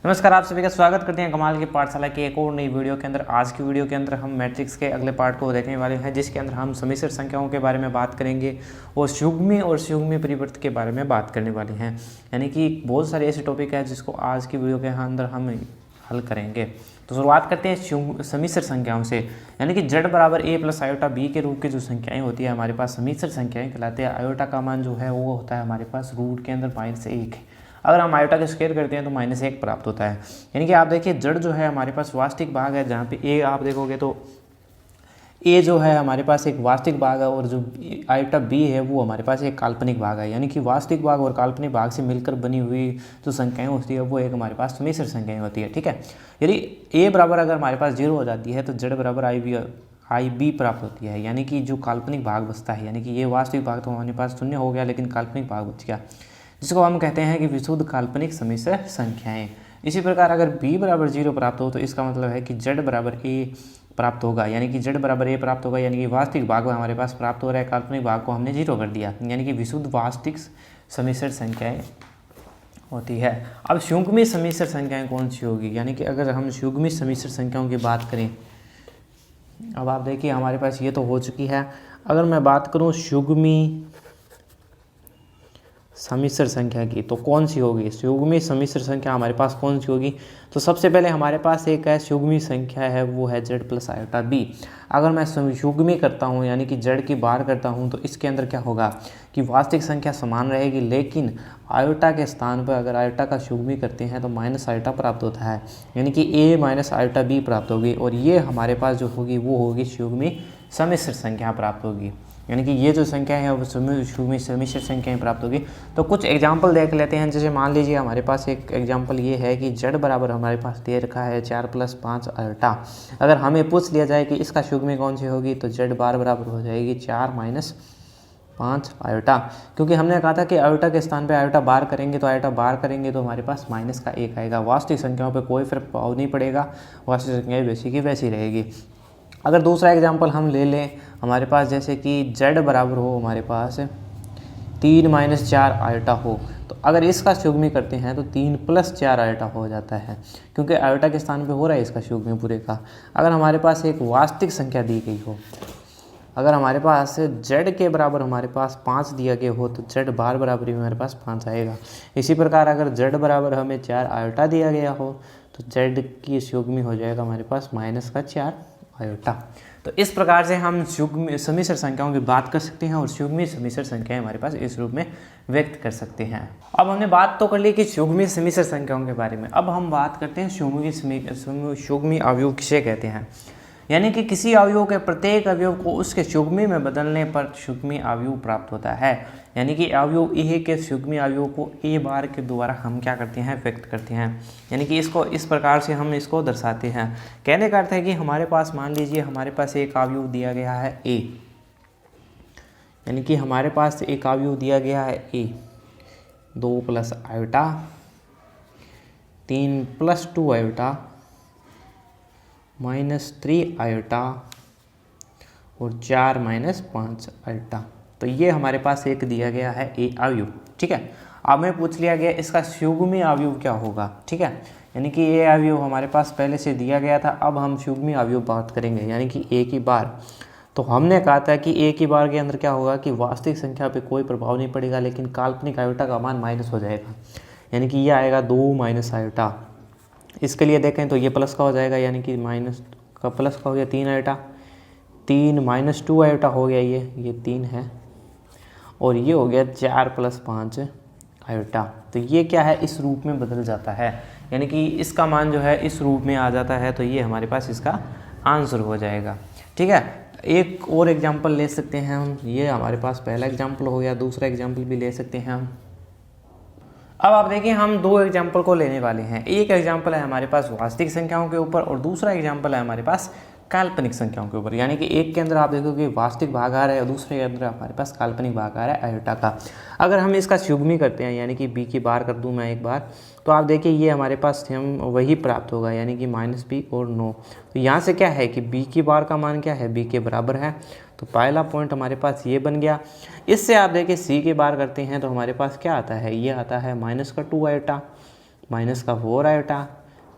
नमस्कार, आप सभी का स्वागत करते हैं कमाल की पाठशाला की एक और नई वीडियो के अंदर। आज की वीडियो के अंदर हम मैट्रिक्स के अगले पार्ट को देखने वाले हैं, जिसके अंदर हम समिश्र संख्याओं के बारे में बात करेंगे और सुगमी परिवर्त के बारे में बात करने वाले हैं। यानी कि बहुत सारे ऐसे टॉपिक हैं जिसको आज की वीडियो के अंदर हम हल करेंगे। तो शुरुआत करते हैं समिश्र संख्याओं से। यानी कि z बराबर a प्लस आयोटा b के रूप की जो संख्याएं होती है हमारे पास समिश्र संख्याएं कहलाते हैं। आयोटा का मान जो है वो होता है हमारे पास रूट के अंदर -1 है। अगर हम आयोटा का स्क्वायर करते हैं तो -1 प्राप्त होता है। यानी कि आप देखिए z जो है हमारे पास वास्तविक भाग है, जहाँ पे a आप देखोगे तो a जो है हमारे पास एक वास्तविक भाग है और जो आयोटा b है वो हमारे पास एक काल्पनिक भाग है। यानी कि वास्तविक भाग और काल्पनिक भाग से मिलकर बनी हुई जो संख्याएं होती है वो एक हमारे पास समिश्र संख्याएं होती है। ठीक है, यदि a बराबर अगर हमारे पास 0 हो जाती है तो z बराबर IB प्राप्त होती है। यानी कि जो काल्पनिक भाग बचता है, यानी कि ये वास्तविक भाग तो हमारे पास 0 हो गया लेकिन काल्पनिक भाग बच गया, जिसको हम कहते हैं कि विशुद्ध काल्पनिक समिश्र संख्याएं। इसी प्रकार अगर b बराबर 0 प्राप्त हो तो इसका मतलब है कि z बराबर a प्राप्त होगा। यानी कि z बराबर a प्राप्त होगा, यानी कि वास्तविक भाग हमारे पास प्राप्त हो रहा है, काल्पनिक भाग को हमने 0 कर दिया। यानी कि विशुद्ध वास्तविक समिश्र संख्याएं होती है। अब सुगमी समिश्र संख्याएं कौन सी होगी? यानी कि अगर हम सुगमी समिश्र संख्याओं की बात करें, अब आप देखिए हमारे पास ये तो हो चुकी है। अगर मैं बात करूँ सुगमी समिश्र संख्या की तो कौन सी होगी? सुगमी समिश्र संख्या हमारे पास कौन सी होगी? तो सबसे पहले हमारे पास एक है सुगमी संख्या है, वो है z प्लस आयोटा b। अगर मैं सुगमी करता हूँ यानी कि z की बार करता हूँ तो इसके अंदर क्या होगा कि वास्तविक संख्या समान रहेगी, लेकिन आयोटा के स्थान पर अगर आयोटा का सुगमी करते हैं तो माइनस आयोटा प्राप्त होता है। यानी कि a माइनस आयोटा b प्राप्त होगी और ये हमारे पास जो होगी वो होगी सुगमी समिश्र संख्या प्राप्त होगी। यानी कि ये जो संख्या है वो सुगमी समिश्र संख्याएं प्राप्त होगी। तो कुछ एग्जाम्पल देख लेते हैं। जैसे मान लीजिए हमारे पास एक एग्जाम्पल ये है कि z बराबर हमारे पास दे रखा है 4 + 5 आयोटा। अगर हमें पूछ लिया जाए कि इसका सुगमी कौन सी होगी तो z बार बराबर हो जाएगी 4 - 5 आयोटा, क्योंकि हमने कहा था कि आयोटा के स्थान पे आयोटा बार करेंगे तो आयोटा बार करेंगे तो हमारे पास -1 आएगा। वास्तविक संख्याओं पे कोई फर्क प्रभाव नहीं पड़ेगा, वास्तविक संख्याएं वैसी की वैसी रहेगी। अगर दूसरा एग्जाम्पल हम ले लें हमारे पास, जैसे कि z बराबर हो हमारे पास 3 - 4 आयोटा हो, तो अगर इसका सुगमी करते हैं तो 3 + 4 आयोटा हो जाता है, क्योंकि आयोटा के स्थान पे हो रहा है इसका सुगमी पूरे का। अगर हमारे पास एक वास्तविक संख्या दी गई हो, अगर हमारे पास z के बराबर हमारे पास 5 दिया गया हो तो z बार बराबर ही हमारे पास 5 आएगा। इसी प्रकार अगर z बराबर हमें 4 आयोटा दिया गया हो तो z की सुगमी हो जाएगा हमारे पास -4 आयोटा। तो इस प्रकार से हम सुगमी समिश्र संख्याओं की बात कर सकते हैं और सुगमी समिश्र संख्याएं हमारे पास इस रूप में व्यक्त कर सकते हैं। अब हमने बात तो कर ली कि सुगमी समिश्र संख्याओं के बारे में। अब हम बात करते हैं सुगमी अवयव किसे कहते हैं। यानी कि किसी अवयव के प्रत्येक अवयव को उसके सुगमी में बदलने पर सुगमी अवयव प्राप्त होता है। यानी कि अवयव ए के सुगमी अवयव को a बार के द्वारा हम क्या करते हैं, व्यक्त करते हैं। यानी कि इसको इस प्रकार से हम इसको दर्शाते हैं। कहने का अर्थ है कि हमारे पास मान लीजिए हमारे पास एक अवयव दिया गया है a, यानी कि हमारे पास एक अवयव दिया गया है a, 2 + आयोटा, 3 + 2 आयोटा, -3 आयोटा और 4 - 5 आयोटा। तो ये हमारे पास एक दिया गया है ए अवयव। ठीक है, अब मैं पूछ लिया गया इसका सुगमी अवयव क्या होगा। ठीक है, यानी कि ये अवयव हमारे पास पहले से दिया गया था, अब हम सुगमी अवयव बात करेंगे। यानी कि ए की बार, तो हमने कहा था कि ए की बार के अंदर क्या होगा कि वास्तविक संख्या पे कोई प्रभाव नहीं पड़ेगा, लेकिन काल्पनिक आयोटा का मान माइनस हो जाएगा। यानी कि ये आएगा 2 - आयोटा। इसके लिए देखें तो ये प्लस का हो जाएगा, यानी कि माइनस का प्लस का हो गया 3 आयोटा, 3 - 2 आयोटा हो गया, ये 3 है, और ये हो गया 4 + 5 आयोटा। तो ये क्या है, इस रूप में बदल जाता है। यानी कि इसका मान जो है इस रूप में आ जाता है, तो ये हमारे पास इसका आंसर हो जाएगा। ठीक है, एक और एग्जाम्पल ले सकते हैं हम। ये हमारे पास पहला एग्जाम्पल हो गया, दूसरा एग्जाम्पल भी ले सकते हैं हम। अब आप देखिए हम 2 एग्जाम्पल को लेने वाले हैं। एक एग्जाम्पल है हमारे पास वास्तविक संख्याओं के ऊपर और दूसरा एग्जाम्पल है हमारे पास काल्पनिक संख्याओं के ऊपर। यानी कि एक के अंदर आप देखोगे वास्तविक भाग आ रहा है और दूसरे के अंदर हमारे पास काल्पनिक भाग आ रहा है आयोटा का। अगर हम इसका सुगमी करते हैं, यानी कि b की बार कर दूं मैं एक बार, तो आप देखिए ये हमारे पास सेम वही प्राप्त होगा, यानी कि -b और 9। तो यहाँ से क्या है कि b की बार का मान क्या है, b के बराबर है। तो पहला पॉइंट हमारे पास ये बन गया। इससे आप देखिए c की बार करते हैं तो हमारे पास क्या आता है, ये आता है -2 आयोटा। माइनस का 4 आयोटा,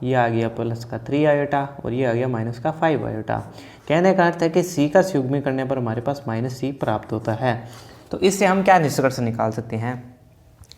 ये आ गया प्लस का 3 आयोटा और ये आ गया माइनस का 5 आयोटा। कहने का अर्थ है कि सी का संयुग्मी करने पर हमारे पास माइनस सी प्राप्त होता है। तो इससे हम क्या निष्कर्ष निकाल सकते हैं?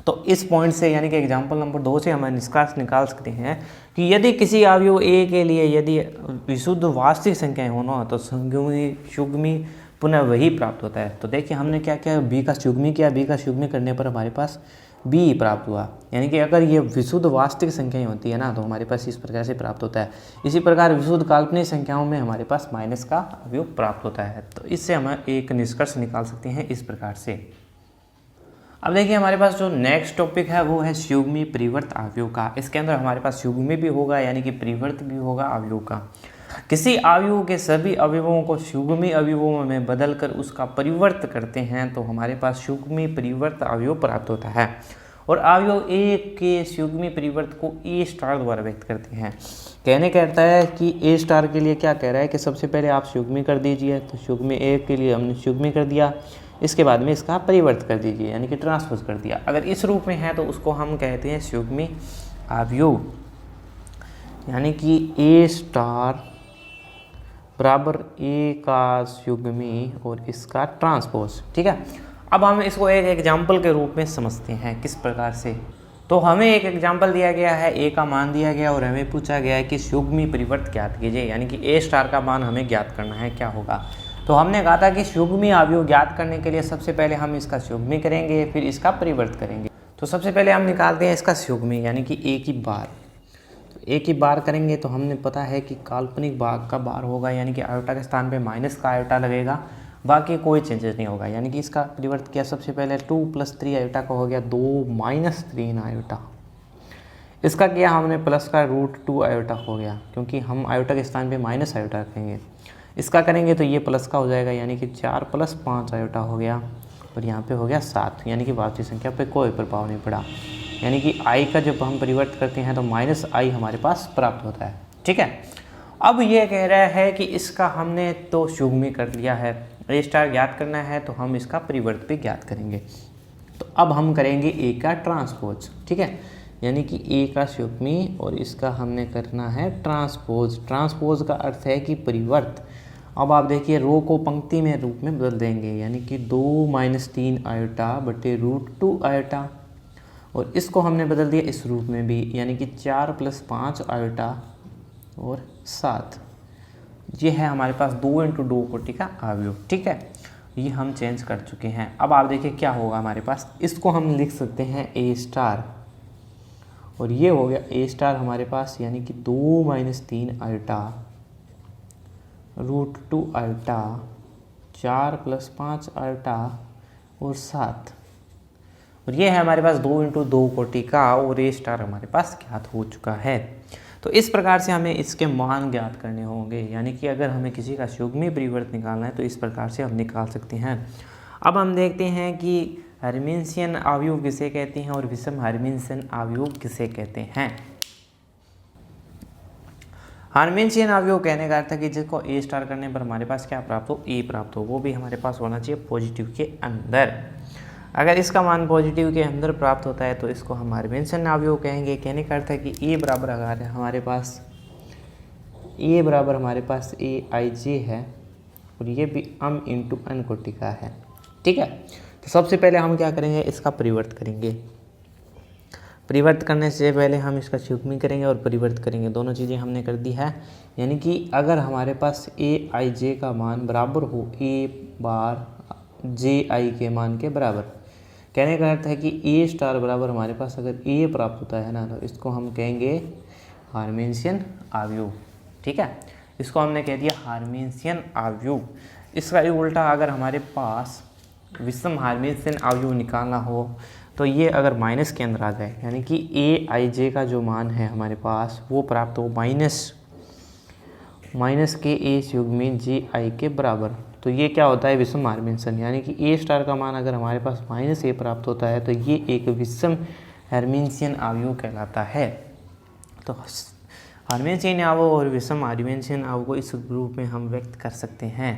तो इस पॉइंट से यानी कि एग्जाम्पल नंबर 2 से हम निष्कर्ष निकाल सकते हैं कि यदि किसी अवयव ए के लिए यदि विशुद्ध वास्तविक संख्याएं हो ना तो संयुग्मी पुनः वही प्राप्त होता है। तो देखिए हमने क्या किया, बी का संयुग्मी किया, बी का संयुग्मी करने पर हमारे पास बी प्राप्त हुआ। यानी कि अगर ये विशुद्ध वास्तविक संख्याएं होती है ना तो हमारे पास इस प्रकार से प्राप्त होता है। इसी प्रकार विशुद्ध काल्पनिक संख्याओं में हमारे पास माइनस का अवयव प्राप्त होता है। तो इससे हम एक निष्कर्ष निकाल सकते हैं इस प्रकार से। अब देखिए हमारे पास जो नेक्स्ट टॉपिक है वो है संयुग्मी परिवर्त अवयव का। इसके अंदर हमारे पास संयुग्मी भी होगा यानी कि परिवर्त भी होगा अवयव का। किसी अवयव के सभी अवयवों को संयुग्मी अवयवों में बदलकर उसका परिवर्त करते हैं तो हमारे पास संयुग्मी परिवर्त अवयव प्राप्त होता है। और अवयव ए के संयुग्मी परिवर्त को ए स्टार द्वारा व्यक्त करते हैं। कहने का अर्थ है कि ए स्टार के लिए क्या कह रहा है कि सबसे पहले आप संयुग्मी कर दीजिए। तो संयुग्मी ए के लिए हमने संयुग्मी कर दिया, इसके बाद में इसका परिवर्त कर दीजिए यानी कि ट्रांसपोज कर दिया। अगर इस रूप में है तो उसको हम कहते हैं संयुग्मी अवयव, यानी कि ए स्टार बराबर ए का संयुग्मी और इसका ट्रांसपोज। ठीक है, अब हम इसको एक एग्जाम्पल के रूप में समझते हैं किस प्रकार से। तो हमें एक एग्जाम्पल दिया गया है, ए का मान दिया गया और हमें पूछा गया है कि संयुग्मी परिवर्त ज्ञात कीजिए, यानी कि ए स्टार का मान हमें ज्ञात करना है, क्या होगा। तो हमने कहा था कि संयुग्मी अवयव ज्ञात करने के लिए सबसे पहले हम इसका संयुग्मी करेंगे फिर इसका परिवर्त करेंगे। तो सबसे पहले हम निकालते हैं इसका संयुग्मी यानी कि ए की बार। तो ए की बार करेंगे तो हमने पता है कि काल्पनिक भाग का बार होगा यानी कि आयोटा के स्थान पे माइनस का आयोटा लगेगा, बाकी कोई चेंजेस नहीं होगा। यानी कि इसका परिवर्त किया सबसे पहले 2 + 3 आयोटा का हो गया 2 - 3 आयोटा। इसका किया हमने प्लस का √2 आयोटा हो गया क्योंकि हम आयोटा के स्थान पे माइनस आयोटा रखेंगे। इसका करेंगे तो ये प्लस का हो जाएगा यानी कि 4 + 5 आयोटा हो गया और यहाँ पे हो गया 7, यानी कि वास्तविक संख्या पे कोई प्रभाव नहीं पड़ा। यानी कि आई का जब हम परिवर्त करते हैं तो -i हमारे पास प्राप्त होता है। ठीक है, अब ये कह रहा है कि इसका हमने तो संयुग्मी कर लिया है, ए स्टार ज्ञात करना है तो हम इसका परिवर्त भी ज्ञात करेंगे। तो अब हम करेंगे ए का ट्रांसपोज। ठीक है, यानी कि ए का संयुग्मी और इसका हमने करना है ट्रांसपोज। ट्रांसपोज का अर्थ है कि परिवर्त। अब आप देखिए रो को पंक्ति में रूप में बदल देंगे यानी कि 2 - 3 आयोटा बटे √2 आयोटा और इसको हमने बदल दिया इस रूप में भी यानी कि 4 + 5 आयोटा और 7। ये है हमारे पास 2 × 2 कोटि का अवयव। ठीक है, ये हम चेंज कर चुके हैं। अब आप देखिए क्या होगा हमारे पास, इसको हम लिख सकते हैं ए स्टार और ये हो गया ए स्टार हमारे पास यानी कि 2 - 3 आयोटा √2 आयोटा 4 + 5 आयोटा और 7 और ये है हमारे पास 2 × 2 कोटि का और ए स्टार हमारे पास ज्ञात हो चुका है। तो इस प्रकार से हमें इसके मान ज्ञात करने होंगे, यानी कि अगर हमें किसी का संयुग्मी परिवर्त निकालना है तो इस प्रकार से हम निकाल सकते हैं। अब हम देखते हैं कि हर्मिटियन अवयव किसे कहते हैं और विषम हर्मिटियन अवयव किसे कहते हैं। हर्मिटियन अवयव कहने का अर्थ है कि जिसको ए स्टार करने पर हमारे पास क्या प्राप्त हो, ए प्राप्त हो, वो भी हमारे पास होना चाहिए पॉजिटिव के अंदर। अगर इसका मान पॉजिटिव के अंदर प्राप्त होता है तो इसको हम हर्मिटियन अवयव कहेंगे। कहने का अर्थ है कि ए बराबर अगर हमारे पास aij है और ये भी m × n कोटि का है। ठीक है, तो सबसे पहले हम क्या करेंगे, इसका परिवर्त करेंगे। परिवर्त करने से पहले हम इसका संयुग्मी करेंगे और परिवर्त करेंगे, दोनों चीज़ें हमने कर दी है। यानी कि अगर हमारे पास aij का मान बराबर हो a बार ji के मान के बराबर, कहने का अर्थ है कि ए स्टार बराबर हमारे पास अगर ए प्राप्त होता है ना तो इसको हम कहेंगे हर्मिटियन अवयव। ठीक है, इसको हमने कह दिया हर्मिटियन अवयव। इसका उल्टा अगर हमारे पास विषम हर्मिटियन अवयव निकालना हो तो ये अगर माइनस के अंदर आ जाए यानी कि aij का जो मान है हमारे पास वो प्राप्त हो माइनस के ए संयुग्मी ji के बराबर, तो ये क्या होता है विषम हर्मिटियन। यानी कि ए स्टार का मान अगर हमारे पास -a प्राप्त होता है तो ये एक विषम हर्मिटियन अवयव कहलाता है। तो हर्मिटियन अवयव और विषम हर्मिटियन अवयव को इस रूप में हम व्यक्त कर सकते हैं।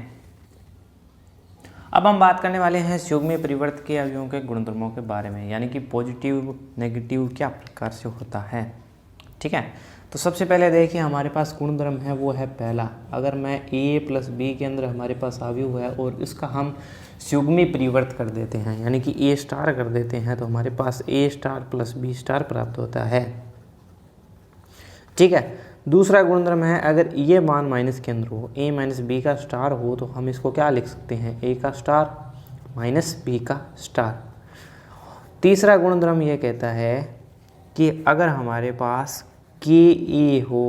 अब हम बात करने वाले हैं संयुग्मी परिवर्त के अवयवों के गुणधर्मों के बारे में, यानी कि पॉजिटिव नेगेटिव क्या प्रकार से होता है। ठीक है। तो सबसे पहले देखिए हमारे पास गुणधर्म है वो है पहला, अगर मैं a प्लस बी के अंदर हमारे पास अवयव है और इसका हम युग्मी परिवर्त कर देते हैं यानी कि a स्टार कर देते हैं तो हमारे पास a star plus b star प्राप्त होता है। ठीक है। दूसरा गुणधर्म है अगर ये मान माइनस के अंदर हो, a माइनस बी का स्टार हो तो हम इसको क्या लिख सकते हैं, a का स्टार माइनस b का स्टार। तीसरा गुणधर्म ये कहता है कि अगर हमारे पास के ए हो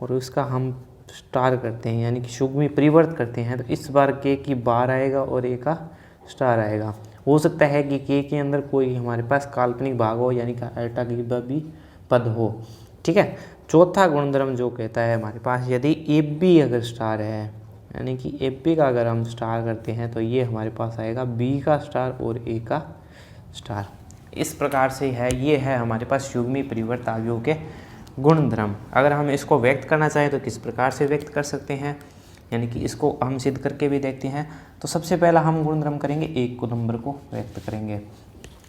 और उसका हम स्टार करते हैं यानी कि युग्मी परिवर्त करते हैं तो इस बार के की बार आएगा और ए का स्टार आएगा। हो सकता है कि के अंदर कोई हमारे पास काल्पनिक भाग हो यानी कि अल्टा भी पद हो। ठीक है। चौथा गुणधर्म जो कहता है हमारे पास यदि एफ बी अगर स्टार है यानी कि एफ बी का अगर हम स्टार करते हैं तो ये हमारे पास आएगा बी का स्टार और ए का स्टार। इस प्रकार से है, ये है हमारे पास युग्मी परिवर्त अवयव के गुणधर्म। अगर हम इसको व्यक्त करना चाहें तो किस प्रकार से व्यक्त कर सकते हैं, यानी कि इसको हम सिद्ध करके भी देखते हैं। तो सबसे पहला हम गुणधर्म करेंगे, एक को नंबर को व्यक्त करेंगे।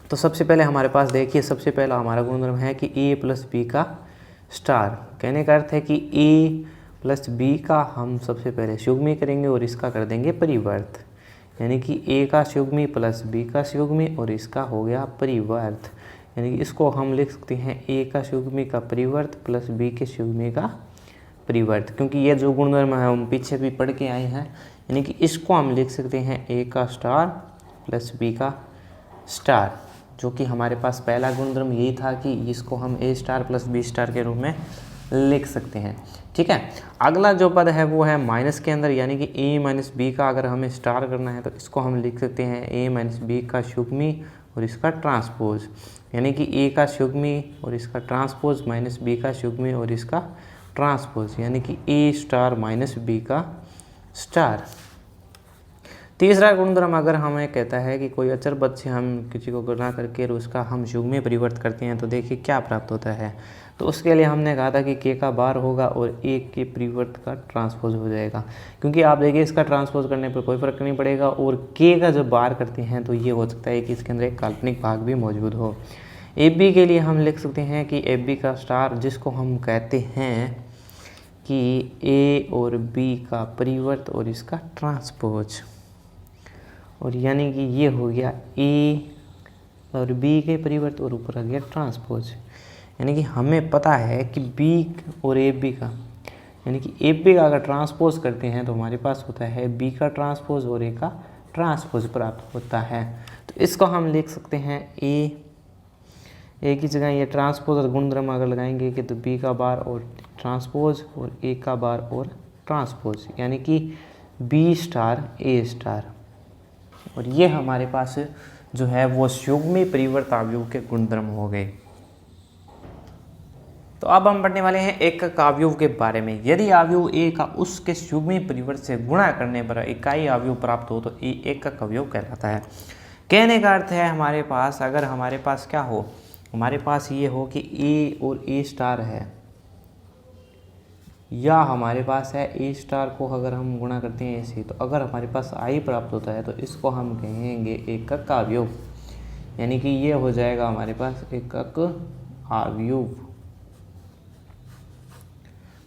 तो सबसे पहले हमारे पास देखिए सबसे पहला हमारा गुणधर्म है कि a प्लस बी का स्टार। कहने का अर्थ है कि a प्लस बी का हम सबसे पहले युग्मी करेंगे और इसका कर देंगे परिवर्त, यानी कि a का युग्मी प्लस b का युग्मी और इसका हो गया परिवर्त। यानी कि इसको हम लिख सकते हैं a का युग्मी का परिवर्त प्लस b के युग्मी का परिवर्त, क्योंकि ये जो गुणधर्म है हम पीछे भी पढ़ के आए हैं। यानी कि इसको हम लिख सकते हैं a का स्टार प्लस b का स्टार, जो कि हमारे पास पहला गुणधर्म यही था कि इसको हम a star plus b star के रूप में लिख सकते हैं। ठीक है। अगला जो पद है वो है माइनस के अंदर, यानी कि a माइनस बी का अगर हमें स्टार करना है तो इसको हम लिख सकते हैं a माइनस बी का युग्मी और इसका ट्रांसपोज, यानी कि a का युग्मी और इसका ट्रांसपोज माइनस b का युग्मी और इसका ट्रांसपोज, यानी कि a स्टार माइनस b का स्टार। तीसरा गुणधर्म अगर हमें कहता है कि कोई अचर पद से हम किसी को गुणा करके और उसका हम युग्मी परिवर्त करते हैं तो देखिए क्या प्राप्त होता है। तो उसके लिए हमने कहा था कि k का बार होगा और a के परिवर्त का ट्रांसपोज हो जाएगा, क्योंकि आप देखिए इसका ट्रांसपोज करने पर कोई फर्क नहीं पड़ेगा और k का जब बार करते हैं तो ये हो सकता है कि इसके अंदर एक काल्पनिक भाग भी मौजूद हो। एफ बी के लिए हम लिख सकते हैं कि एफ बी का स्टार, जिसको हम कहते हैं कि a और b का परिवर्त और इसका ट्रांसपोज, और यानी कि ये हो गया a और b के परिवर्त और ऊपर आ गया ट्रांसपोज। यानी कि हमें पता है कि b और एफ बी का, यानी कि एफ बी का अगर ट्रांसपोज करते हैं तो हमारे पास होता है b का ट्रांसपोज और a का ट्रांसपोज प्राप्त होता है। तो इसको हम लिख सकते हैं a की जगह ये ट्रांसपोज और गुणधर्म अगर लगाएंगे कि तो b का बार और ट्रांसपोज और a का बार और ट्रांसपोज, यानी कि b स्टार a स्टार, और ये हमारे पास जो है वो युग्मी परिवर्त अवयव के गुणधर्म हो गए। तो अब हम पढ़ने वाले हैं एकक अवयव के बारे में। यदि अवयव a का उसके युग्मी परिवर्त से गुणा करने पर इकाई अवयव प्राप्त हो तो ये एकक अवयव कहलाता है। कहने का अर्थ है हमारे पास अगर हमारे पास क्या हो, हमारे पास ये हो कि a और a स्टार है, या हमारे पास है a स्टार को अगर हम गुणा करते हैं ऐसे, तो अगर हमारे पास i प्राप्त होता है तो इसको हम कहेंगे एकक अवयव, यानी कि ये हो जाएगा हमारे पास एकक अवयव।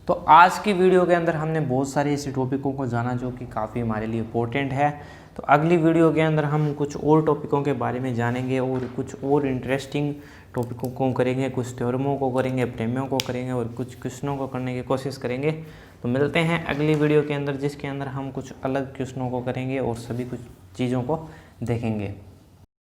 तो आज की वीडियो के अंदर हमने बहुत सारे ऐसे टॉपिकों को जाना जो कि काफ़ी हमारे लिए इम्पोर्टेंट है। तो अगली वीडियो के अंदर हम कुछ और टॉपिकों के बारे में जानेंगे और कुछ और इंटरेस्टिंग टॉपिकों को करेंगे, कुछ थ्योरमों को करेंगे, प्रेमियों को करेंगे और कुछ क्वेश्चनों को करने की कोशिश करेंगे। तो मिलते हैं अगली वीडियो के अंदर, जिसके अंदर हम कुछ अलग क्वेश्चनों को करेंगे और सभी कुछ चीज़ों को देखेंगे।